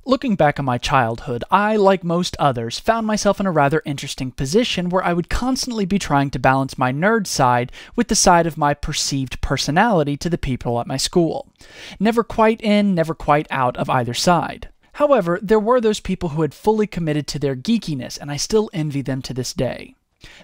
Looking back on my childhood, I, like most others, found myself in a rather interesting position where I would constantly be trying to balance my nerd side with the side of my perceived personality to the people at my school. Never quite in, never quite out of either side. However, there were those people who had fully committed to their geekiness, and I still envy them to this day.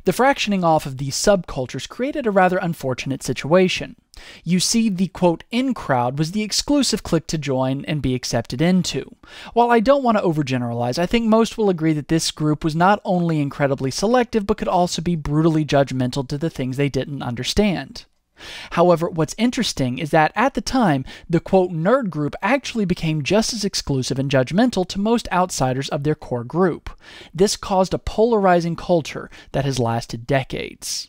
The fractioning off of these subcultures created a rather unfortunate situation. You see, the quote in crowd was the exclusive clique to join and be accepted into. While I don't want to overgeneralize, I think most will agree that this group was not only incredibly selective, but could also be brutally judgmental to the things they didn't understand. However, what's interesting is that at the time, the quote nerd group actually became just as exclusive and judgmental to most outsiders of their core group. This caused a polarizing culture that has lasted decades.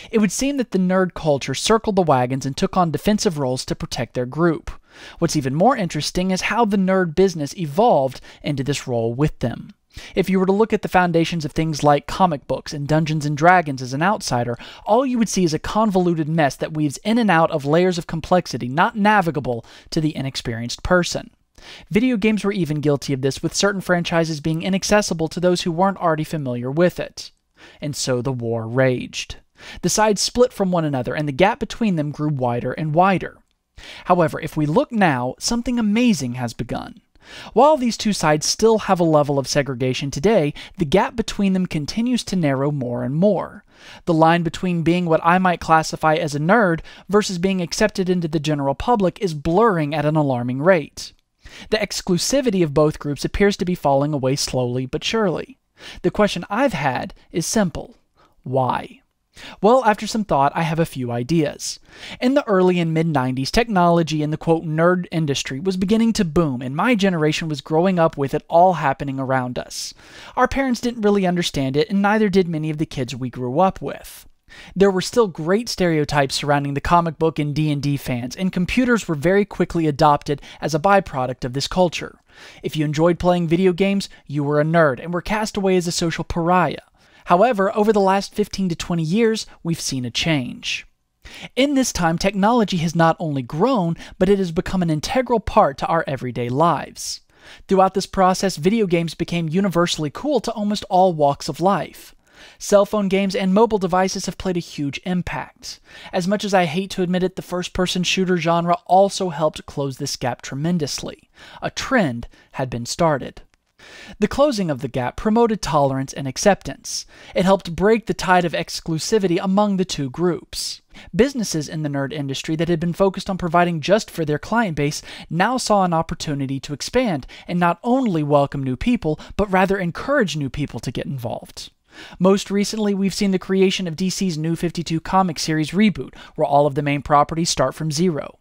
It would seem that the nerd culture circled the wagons and took on defensive roles to protect their group. What's even more interesting is how the nerd business evolved into this role with them. If you were to look at the foundations of things like comic books and Dungeons & Dragons as an outsider, all you would see is a convoluted mess that weaves in and out of layers of complexity not navigable to the inexperienced person. Video games were even guilty of this, with certain franchises being inaccessible to those who weren't already familiar with it. And so the war raged. The sides split from one another, and the gap between them grew wider and wider. However, if we look now, something amazing has begun. While these two sides still have a level of segregation today, the gap between them continues to narrow more and more. The line between being what I might classify as a nerd versus being accepted into the general public is blurring at an alarming rate. The exclusivity of both groups appears to be falling away slowly but surely. The question I've had is simple. Why? Well, after some thought, I have a few ideas. In the early and mid-90s, technology in the quote nerd industry was beginning to boom, and my generation was growing up with it all happening around us. Our parents didn't really understand it, and neither did many of the kids we grew up with. There were still great stereotypes surrounding the comic book and D&D fans, and computers were very quickly adopted as a byproduct of this culture. If you enjoyed playing video games, you were a nerd and were cast away as a social pariah. However, over the last 15 to 20 years, we've seen a change. In this time, technology has not only grown, but it has become an integral part to our everyday lives. Throughout this process, video games became universally cool to almost all walks of life. Cell phone games and mobile devices have played a huge impact. As much as I hate to admit it, the first-person shooter genre also helped close this gap tremendously. A trend had been started. The closing of the gap promoted tolerance and acceptance. It helped break the tide of exclusivity among the two groups. Businesses in the nerd industry that had been focused on providing just for their client base now saw an opportunity to expand and not only welcome new people, but rather encourage new people to get involved. Most recently, we've seen the creation of DC's New 52 comic series reboot, where all of the main properties start from zero.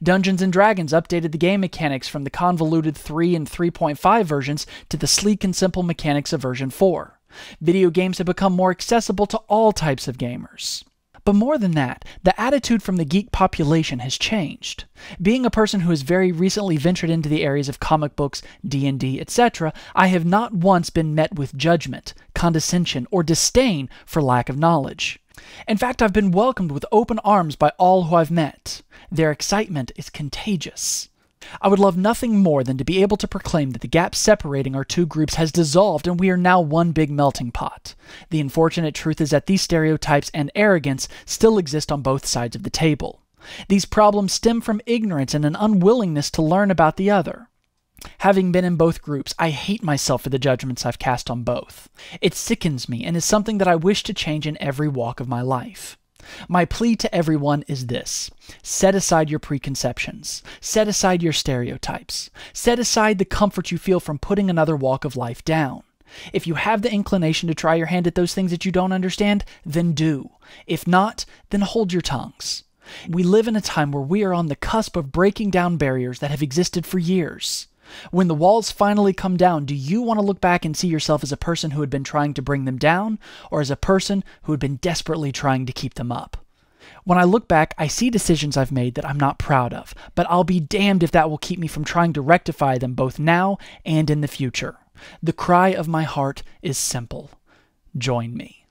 Dungeons & Dragons updated the game mechanics from the convoluted 3 and 3.5 versions to the sleek and simple mechanics of version 4. Video games have become more accessible to all types of gamers. But more than that, the attitude from the geek population has changed. Being a person who has very recently ventured into the areas of comic books, D&D, etc., I have not once been met with judgment, condescension, or disdain for lack of knowledge. In fact, I've been welcomed with open arms by all who I've met. Their excitement is contagious. I would love nothing more than to be able to proclaim that the gap separating our two groups has dissolved and we are now one big melting pot. The unfortunate truth is that these stereotypes and arrogance still exist on both sides of the table. These problems stem from ignorance and an unwillingness to learn about the other. Having been in both groups, I hate myself for the judgments I've cast on both. It sickens me and is something that I wish to change in every walk of my life. My plea to everyone is this: set aside your preconceptions, set aside your stereotypes, set aside the comfort you feel from putting another walk of life down. If you have the inclination to try your hand at those things that you don't understand, then do. If not, then hold your tongues. We live in a time where we are on the cusp of breaking down barriers that have existed for years. When the walls finally come down, do you want to look back and see yourself as a person who had been trying to bring them down, or as a person who had been desperately trying to keep them up? When I look back, I see decisions I've made that I'm not proud of, but I'll be damned if that will keep me from trying to rectify them both now and in the future. The cry of my heart is simple. Join me.